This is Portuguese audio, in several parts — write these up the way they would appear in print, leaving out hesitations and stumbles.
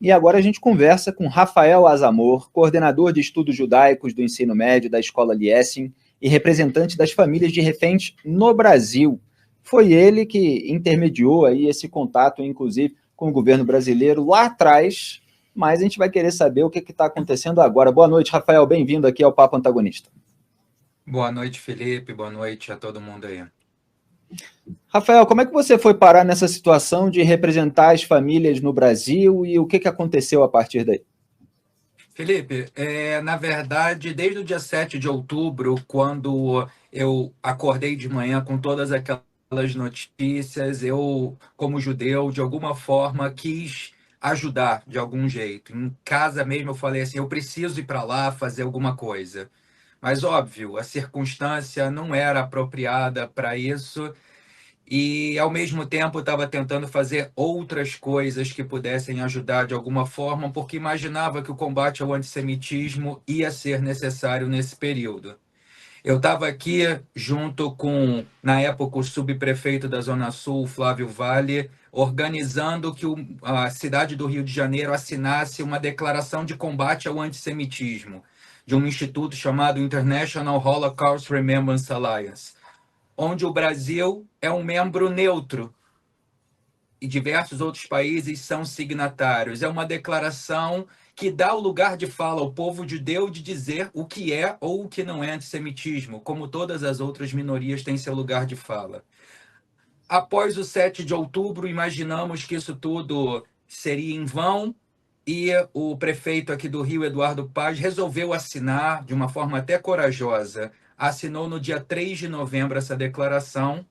E agora a gente conversa com Rafael Azamor, coordenador de estudos judaicos do ensino médio da Escola Liesing e representante das famílias de reféns no Brasil. Foi ele que intermediou aí esse contato, inclusive, com o governo brasileiro lá atrás, mas a gente vai querer saber o que está acontecendo agora. Boa noite, Rafael, bem-vindo aqui ao Papo Antagonista. Boa noite, Felipe. Boa noite a todo mundo aí. Rafael, como é que você foi parar nessa situação de representar as famílias no Brasil e o que aconteceu a partir daí? Felipe, na verdade, desde o dia 7 de outubro, quando eu acordei de manhã com todas aquelas notícias, eu, como judeu, de alguma forma quis ajudar de algum jeito. Em casa mesmo eu falei assim, eu preciso ir para lá fazer alguma coisa. Mas, óbvio, a circunstância não era apropriada para isso. E, ao mesmo tempo, estava tentando fazer outras coisas que pudessem ajudar de alguma forma, porque imaginava que o combate ao antissemitismo ia ser necessário nesse período. Eu estava aqui junto com, na época, o subprefeito da Zona Sul, Flávio Vale, organizando que a cidade do Rio de Janeiro assinasse uma declaração de combate ao antissemitismo, de um instituto chamado International Holocaust Remembrance Alliance, onde o Brasil é um membro neutro e diversos outros países são signatários. É uma declaração que dá o lugar de fala ao povo judeu de dizer o que é ou o que não é antissemitismo, como todas as outras minorias têm seu lugar de fala. Após o 7 de outubro, imaginamos que isso tudo seria em vão, e o prefeito aqui do Rio, Eduardo Paz, resolveu assinar de uma forma até corajosa. Assinou no dia 3 de novembro essa declaração,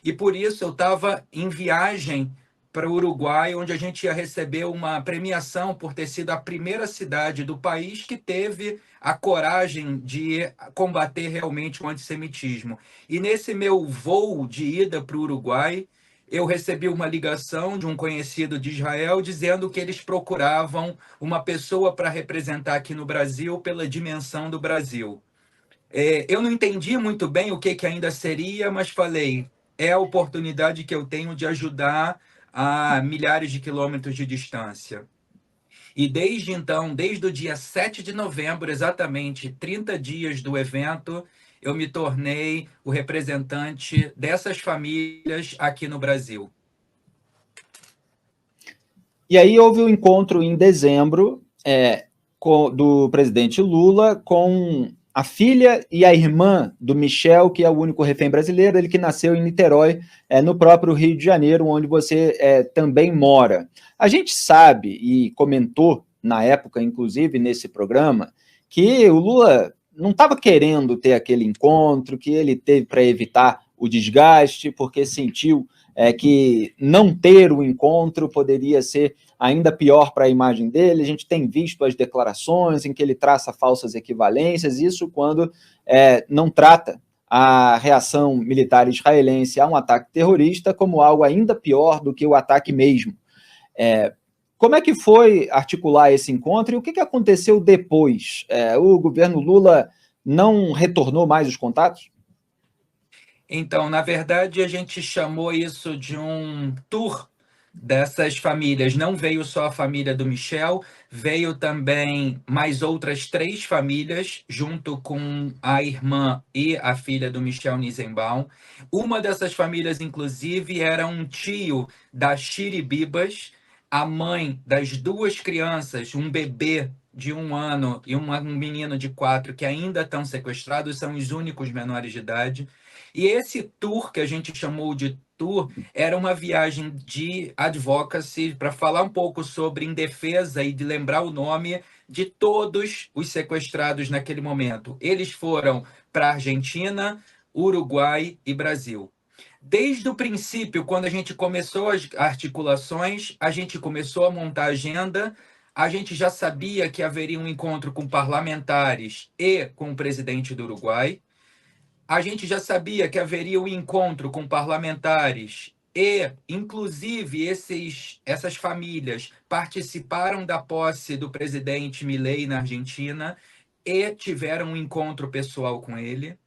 e por isso eu estava em viagem para o Uruguai, onde a gente ia receber uma premiação por ter sido a primeira cidade do país que teve a coragem de combater realmente o antissemitismo. E nesse meu voo de ida para o Uruguai, eu recebi uma ligação de um conhecido de Israel dizendo que eles procuravam uma pessoa para representar aqui no Brasil pela dimensão do Brasil. Eu não entendi muito bem o que ainda seria, mas falei, é a oportunidade que eu tenho de ajudar a milhares de quilômetros de distância. E desde então, desde o dia 7 de novembro, exatamente 30 dias do evento, eu me tornei o representante dessas famílias aqui no Brasil. E aí houve um encontro em dezembro do presidente Lula com a filha e a irmã do Michel, que é o único refém brasileiro, ele que nasceu em Niterói, no próprio Rio de Janeiro, onde você também mora. A gente sabe, e comentou na época, inclusive nesse programa, que o Lula não estava querendo ter aquele encontro, que ele teve para evitar o desgaste, porque sentiu que não ter o encontro poderia ser ainda pior para a imagem dele. A gente tem visto as declarações em que ele traça falsas equivalências, isso quando não trata a reação militar israelense a um ataque terrorista como algo ainda pior do que o ataque mesmo. Como é que foi articular esse encontro e o que aconteceu depois? O governo Lula não retornou mais os contatos? Então, na verdade, a gente chamou isso de um tour dessas famílias. Não veio só a família do Michel, veio também mais outras 3 famílias, junto com a irmã e a filha do Michel Nisenbaum. Uma dessas famílias, inclusive, era um tio da Shiri Bibas, a mãe das 2 crianças, um bebê de 1 ano e um menino de 4, que ainda estão sequestrados, são os únicos menores de idade. E esse tour, que a gente chamou de tour, era uma viagem de advocacy para falar um pouco sobre em defesa e de lembrar o nome de todos os sequestrados naquele momento. Eles foram para a Argentina, Uruguai e Brasil. Desde o princípio, quando a gente começou as articulações, a gente começou a montar a agenda, a gente já sabia que haveria um encontro com parlamentares e com o presidente do Uruguai. A gente já sabia que haveria um encontro com parlamentares e, inclusive, essas famílias participaram da posse do presidente Milei na Argentina e tiveram um encontro pessoal com ele.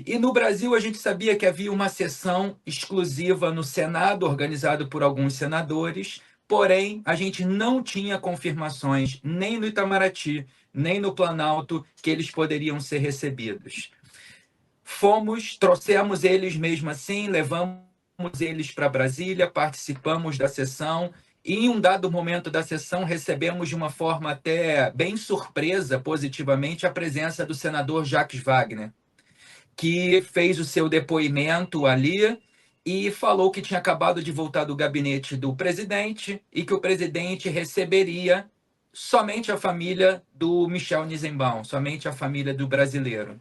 E no Brasil a gente sabia que havia uma sessão exclusiva no Senado, organizado por alguns senadores, porém, a gente não tinha confirmações, nem no Itamaraty, nem no Planalto, que eles poderiam ser recebidos. Trouxemos eles mesmo assim, levamos eles para Brasília, participamos da sessão, e em um dado momento da sessão recebemos de uma forma até bem surpresa, positivamente, a presença do senador Jacques Wagner, que fez o seu depoimento ali e falou que tinha acabado de voltar do gabinete do presidente e que o presidente receberia somente a família do Michel Nisenbaum, somente a família do brasileiro.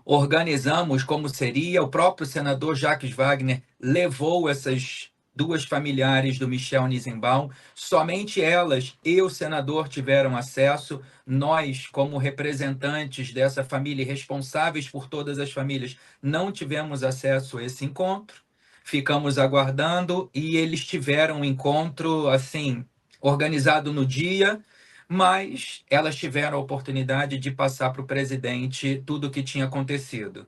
Organizamos como seria, o próprio senador Jacques Wagner levou essas duas familiares do Michel Nisenbaum, somente elas e o senador tiveram acesso. Nós, como representantes dessa família e responsáveis por todas as famílias, não tivemos acesso a esse encontro. Ficamos aguardando e eles tiveram um encontro assim organizado no dia, mas elas tiveram a oportunidade de passar para o presidente tudo o que tinha acontecido.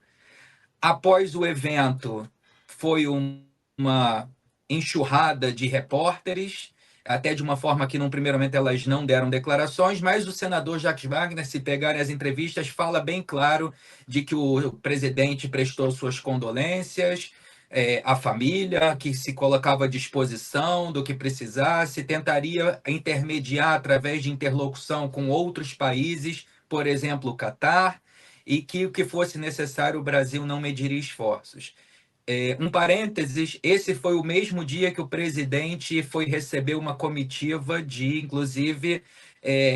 Após o evento, foi uma enxurrada de repórteres, até de uma forma que, num primeiro momento, elas não deram declarações, mas o senador Jacques Wagner, se pegarem as entrevistas, fala bem claro de que o presidente prestou suas condolências, a família, que se colocava à disposição do que precisasse, tentaria intermediar através de interlocução com outros países, por exemplo, o Catar, e que o que fosse necessário o Brasil não mediria esforços. Um parênteses, esse foi o mesmo dia que o presidente foi receber uma comitiva de, inclusive,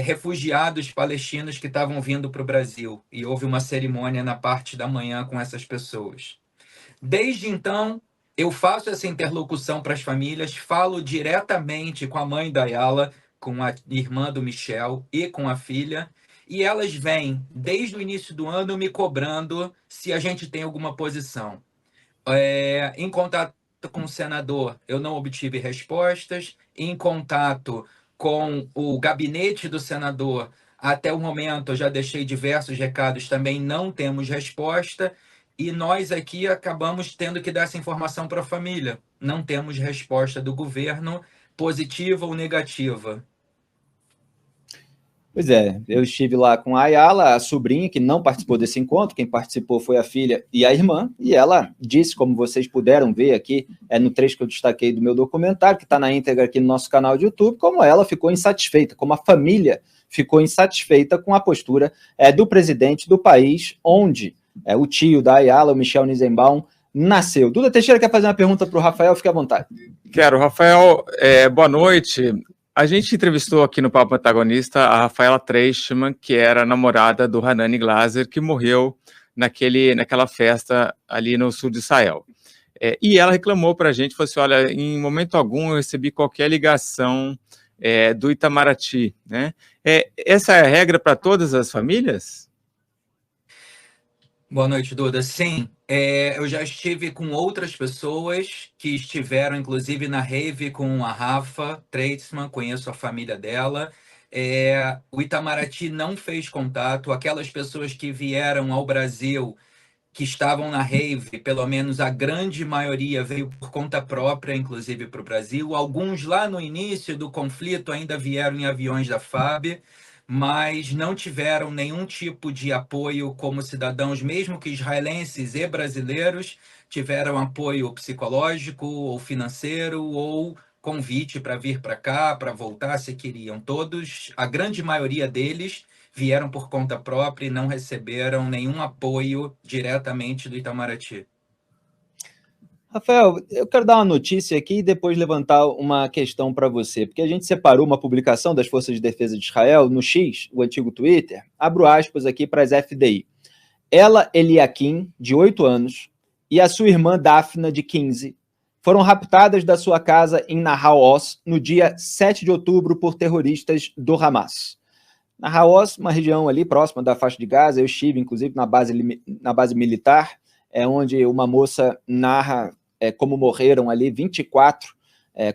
refugiados palestinos que estavam vindo para o Brasil, e houve uma cerimônia na parte da manhã com essas pessoas. Desde então, eu faço essa interlocução para as famílias, falo diretamente com a mãe da Ayala, com a irmã do Michel e com a filha, e elas vêm, desde o início do ano, me cobrando se a gente tem alguma posição. Em contato com o senador, eu não obtive respostas. Em contato com o gabinete do senador, até o momento, eu já deixei diversos recados, também não temos resposta. E nós aqui acabamos tendo que dar essa informação para a família. Não temos resposta do governo, positiva ou negativa. Pois é, eu estive lá com a Ayala, a sobrinha, que não participou desse encontro, quem participou foi a filha e a irmã, e ela disse, como vocês puderam ver aqui, no trecho que eu destaquei do meu documentário, que está na íntegra aqui no nosso canal de YouTube, como ela ficou insatisfeita, como a família ficou insatisfeita com a postura do presidente do país, onde o tio da Ayala, o Michel Nisenbaum, nasceu. Duda Teixeira quer fazer uma pergunta para o Rafael, fique à vontade. Quero, Rafael, boa noite. A gente entrevistou aqui no Papo Antagonista a Rafaela Treishman, que era namorada do Hanani Glaser, que morreu naquela festa ali no sul de Israel. E ela reclamou para a gente, falou assim, olha, em momento algum eu recebi qualquer ligação do Itamaraty, né? Essa é a regra para todas as famílias? Boa noite, Duda. Sim, eu já estive com outras pessoas que estiveram, inclusive, na rave com a Rafa Treisman, conheço a família dela. O Itamaraty não fez contato. Aquelas pessoas que vieram ao Brasil, que estavam na rave, pelo menos a grande maioria veio por conta própria, inclusive para o Brasil. Alguns lá no início do conflito ainda vieram em aviões da FAB, mas não tiveram nenhum tipo de apoio como cidadãos, mesmo que israelenses e brasileiros, tiveram apoio psicológico ou financeiro ou convite para vir para cá, para voltar se queriam. Todos, a grande maioria deles, vieram por conta própria e não receberam nenhum apoio diretamente do Itamaraty. Rafael, eu quero dar uma notícia aqui e depois levantar uma questão para você, porque a gente separou uma publicação das Forças de Defesa de Israel no X, o antigo Twitter, abro aspas aqui para as FDI. Ela, Eliakim, de 8 anos, e a sua irmã Dafna, de 15, foram raptadas da sua casa em Nahal Oz no dia 7 de outubro por terroristas do Hamas. Nahal Oz, uma região ali próxima da faixa de Gaza, eu estive inclusive na base militar, onde uma moça narra como morreram ali 24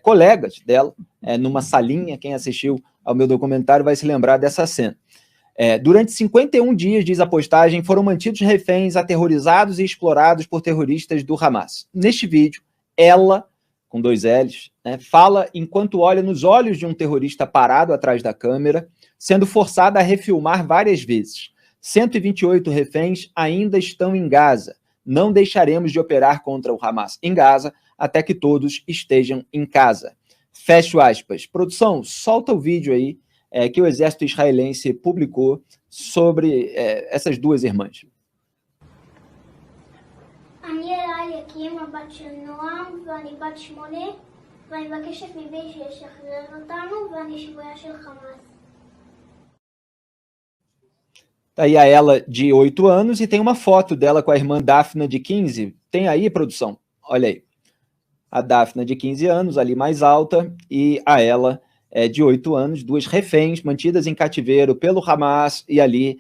colegas dela, numa salinha. Quem assistiu ao meu documentário vai se lembrar dessa cena. Durante 51 dias, diz a postagem, foram mantidos reféns aterrorizados e explorados por terroristas do Hamas. Neste vídeo, ela, com 2 L's, né, fala enquanto olha nos olhos de um terrorista parado atrás da câmera, sendo forçada a refilmar várias vezes. 128 reféns ainda estão em Gaza. Não deixaremos de operar contra o Hamas em Gaza até que todos estejam em casa. Fecho aspas. Produção, solta o vídeo aí que o exército israelense publicou sobre essas 2 irmãs. אני אלה אליקים, הבת של נועם, ואני בת 8, ואני מבקשת מבי שישחרר אותנו, ואני שבויה של חמאס. Tá aí a ela de 8 anos e tem uma foto dela com a irmã Dafna de 15. Tem aí, produção? Olha aí. A Dafna de 15 anos, ali mais alta, e a ela de 8 anos, 2 reféns mantidas em cativeiro pelo Hamas, e ali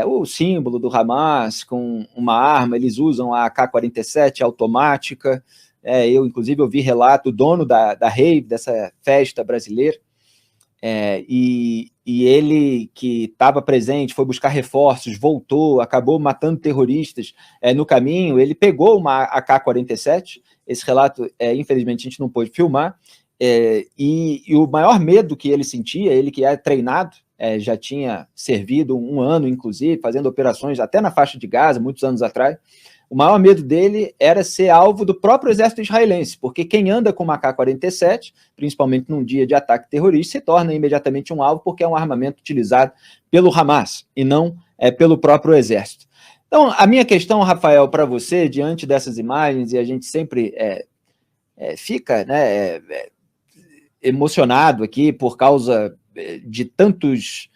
o símbolo do Hamas com uma arma, eles usam a AK-47 automática. Eu, inclusive, ouvi relato, o dono da rave, dessa festa brasileira, e ele que estava presente, foi buscar reforços, voltou, acabou matando terroristas no caminho, ele pegou uma AK-47, esse relato, infelizmente, a gente não pôde filmar, e o maior medo que ele sentia, ele que é treinado, já tinha servido 1 ano, inclusive, fazendo operações até na faixa de Gaza, muitos anos atrás, o maior medo dele era ser alvo do próprio exército israelense, porque quem anda com uma AK-47, principalmente num dia de ataque terrorista, se torna imediatamente um alvo, porque é um armamento utilizado pelo Hamas, e não pelo próprio exército. Então, a minha questão, Rafael, para você, diante dessas imagens, e a gente sempre fica emocionado aqui por causa de tantos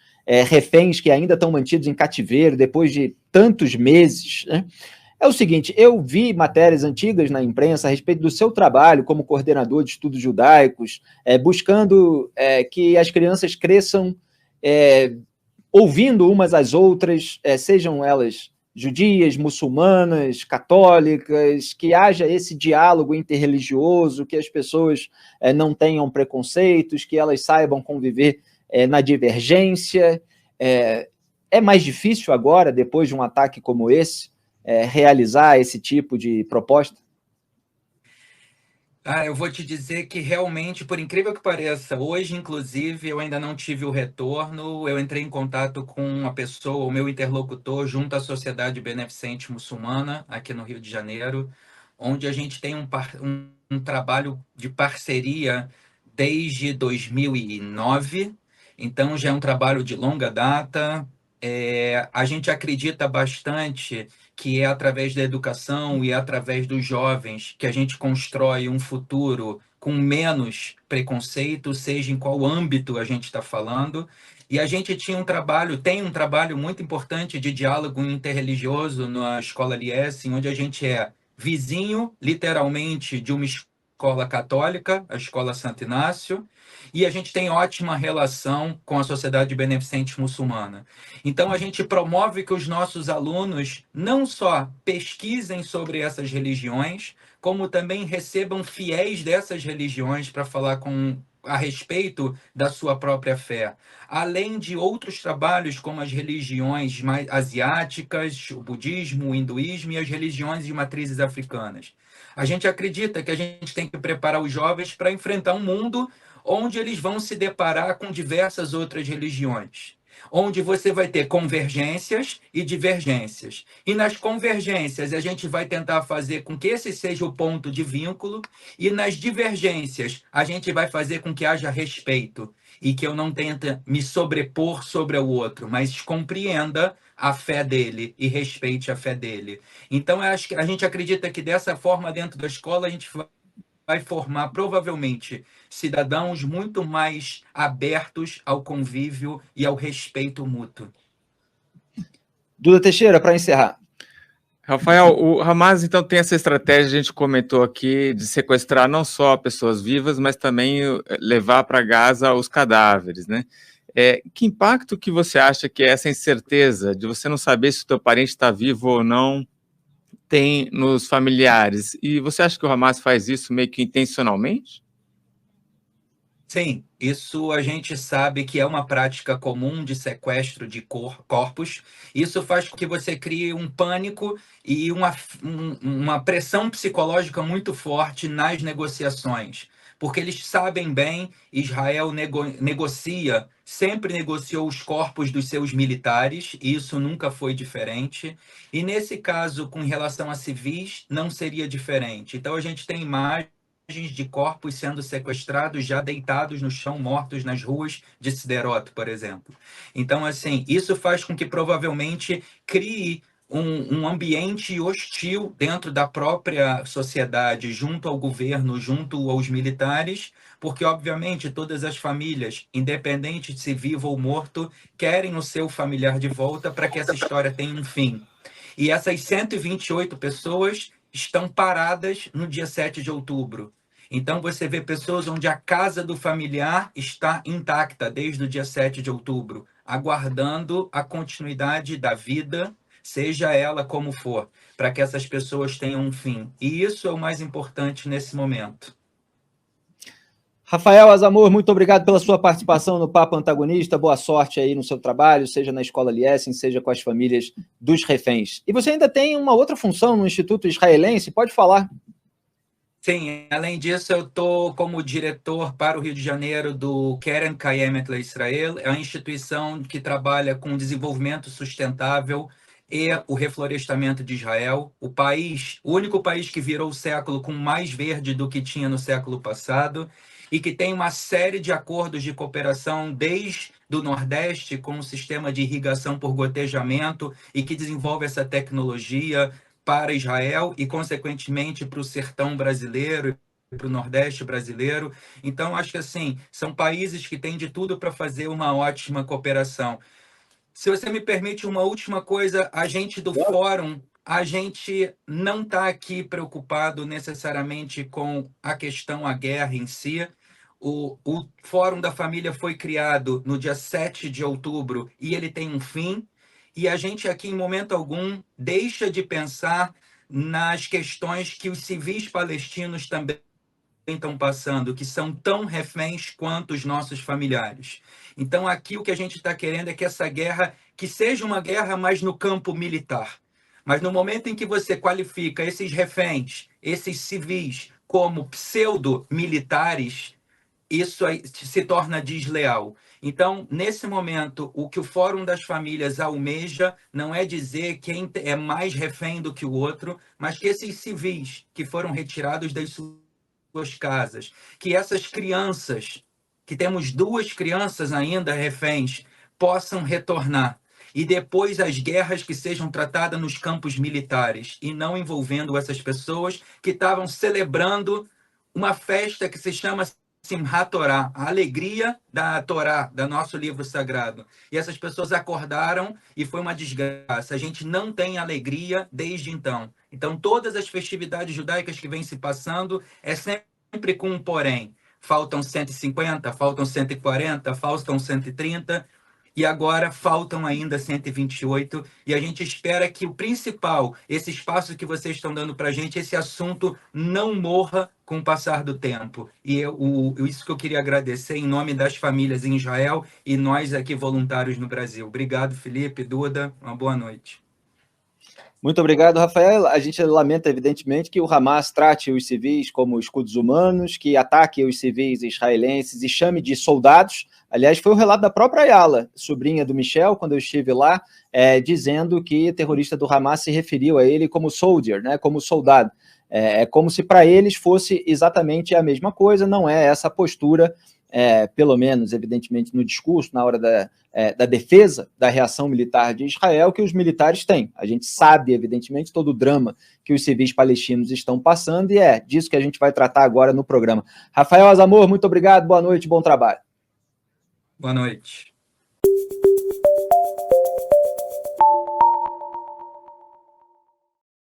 reféns que ainda estão mantidos em cativeiro depois de tantos meses, né? É o seguinte, eu vi matérias antigas na imprensa a respeito do seu trabalho como coordenador de estudos judaicos, buscando que as crianças cresçam ouvindo umas às outras, sejam elas judias, muçulmanas, católicas, que haja esse diálogo interreligioso, que as pessoas não tenham preconceitos, que elas saibam conviver na divergência. É mais difícil agora, depois de um ataque como esse, realizar esse tipo de proposta? Eu vou te dizer que realmente, por incrível que pareça, hoje, inclusive, eu ainda não tive o retorno. Eu entrei em contato com uma pessoa, o meu interlocutor, junto à Sociedade Beneficente Muçulmana, aqui no Rio de Janeiro, onde a gente tem um trabalho de parceria desde 2009. Então, já é um trabalho de longa data. A gente acredita bastante que é através da educação e através dos jovens que a gente constrói um futuro com menos preconceito, seja em qual âmbito a gente está falando. E a gente tem um trabalho muito importante de diálogo interreligioso na Escola Liesse, onde a gente é vizinho, literalmente, de uma escola católica, a Escola Santo Inácio, e a gente tem ótima relação com a Sociedade Beneficente Muçulmana. Então, a gente promove que os nossos alunos não só pesquisem sobre essas religiões, como também recebam fiéis dessas religiões para falar a respeito da sua própria fé. Além de outros trabalhos, como as religiões mais asiáticas, o budismo, o hinduísmo e as religiões de matrizes africanas. A gente acredita que a gente tem que preparar os jovens para enfrentar um mundo onde eles vão se deparar com diversas outras religiões, onde você vai ter convergências e divergências. E nas convergências, a gente vai tentar fazer com que esse seja o ponto de vínculo, e nas divergências, a gente vai fazer com que haja respeito, e que eu não tente me sobrepor sobre o outro, mas compreenda a fé dele e respeite a fé dele. Então, a gente acredita que dessa forma, dentro da escola, a gente vai formar, provavelmente, cidadãos muito mais abertos ao convívio e ao respeito mútuo. Duda Teixeira, para encerrar. Rafael, o Hamas, então, tem essa estratégia, a gente comentou aqui, de sequestrar não só pessoas vivas, mas também levar para Gaza os cadáveres, né? Que impacto que você acha que essa incerteza de você não saber se o teu parente está vivo ou não tem nos familiares? E você acha que o Hamas faz isso meio que intencionalmente? Sim, isso a gente sabe que é uma prática comum de sequestro de corpos. Isso faz com que você crie um pânico e uma pressão psicológica muito forte nas negociações. Porque eles sabem bem, Israel negocia, sempre negociou os corpos dos seus militares, e isso nunca foi diferente. E nesse caso, com relação a civis, não seria diferente. Então a gente tem imagens de corpos sendo sequestrados, já deitados no chão, mortos nas ruas de Sderot, por exemplo. Então, assim, isso faz com que provavelmente crie um ambiente hostil dentro da própria sociedade, junto ao governo, junto aos militares, porque, obviamente, todas as famílias, independente de se vivo ou morto, querem o seu familiar de volta para que essa história tenha um fim. E essas 128 pessoas estão paradas no dia 7 de outubro. Então, você vê pessoas onde a casa do familiar está intacta desde o dia 7 de outubro, aguardando a continuidade da vida, seja ela como for, para que essas pessoas tenham um fim. E isso é o mais importante nesse momento. Rafael Azamor, muito obrigado pela sua participação no Papo Antagonista. Boa sorte aí no seu trabalho, seja na Escola Liesen, seja com as famílias dos reféns. E você ainda tem uma outra função no Instituto Israelense, pode falar? Sim, além disso, eu estou como diretor para o Rio de Janeiro do Keren Kayemet LeIsrael, é uma instituição que trabalha com desenvolvimento sustentável e o reflorestamento de Israel, o único país que virou o século com mais verde do que tinha no século passado, e que tem uma série de acordos de cooperação desde do Nordeste com o sistema de irrigação por gotejamento e que desenvolve essa tecnologia para Israel e, consequentemente, para o sertão brasileiro, para o Nordeste brasileiro. Então, acho que assim, são países que têm de tudo para fazer uma ótima cooperação. Se você me permite uma última coisa, a gente do Fórum, a gente não está aqui preocupado necessariamente com a questão, a guerra em si. O Fórum da Família foi criado no dia 7 de outubro e ele tem um fim. E a gente aqui, em momento algum, deixa de pensar nas questões que os civis palestinos também estão passando, que são tão reféns quanto os nossos familiares. Então, aqui o que a gente está querendo é que essa guerra, que seja uma guerra, mas no campo militar. Mas no momento em que você qualifica esses reféns, esses civis, como pseudo-militares, isso aí se torna desleal. Então, nesse momento, o que o Fórum das Famílias almeja não é dizer quem é mais refém do que o outro, mas que esses civis que foram retirados das suas casas, que essas crianças, que temos 2 crianças ainda reféns, possam retornar. E depois as guerras que sejam tratadas nos campos militares e não envolvendo essas pessoas que estavam celebrando uma festa que se chama Simchat Torah, a alegria da Torá, do nosso livro sagrado. E essas pessoas acordaram e foi uma desgraça. A gente não tem alegria desde então. Então, todas as festividades judaicas que vêm se passando é sempre com um porém. Faltam 150, faltam 140, faltam 130, e agora faltam ainda 128, e a gente espera que o principal, esse espaço que vocês estão dando para a gente, esse assunto não morra com o passar do tempo. E isso que eu queria agradecer em nome das famílias em Israel e nós aqui voluntários no Brasil. Obrigado, Felipe, Duda, uma boa noite. Muito obrigado, Rafael. A gente lamenta, evidentemente, que o Hamas trate os civis como escudos humanos, que ataque os civis israelenses e chame de soldados. Aliás, foi o relato da própria Ayala, sobrinha do Michel, quando eu estive lá, dizendo que terrorista do Hamas se referiu a ele como soldier, né, como soldado. É como se para eles fosse exatamente a mesma coisa, não é essa postura, pelo menos, evidentemente, no discurso, na hora da defesa da reação militar de Israel, que os militares têm. A gente sabe, evidentemente, todo o drama que os civis palestinos estão passando, e é disso que a gente vai tratar agora no programa. Rafael Azamor, muito obrigado, boa noite, bom trabalho. Boa noite.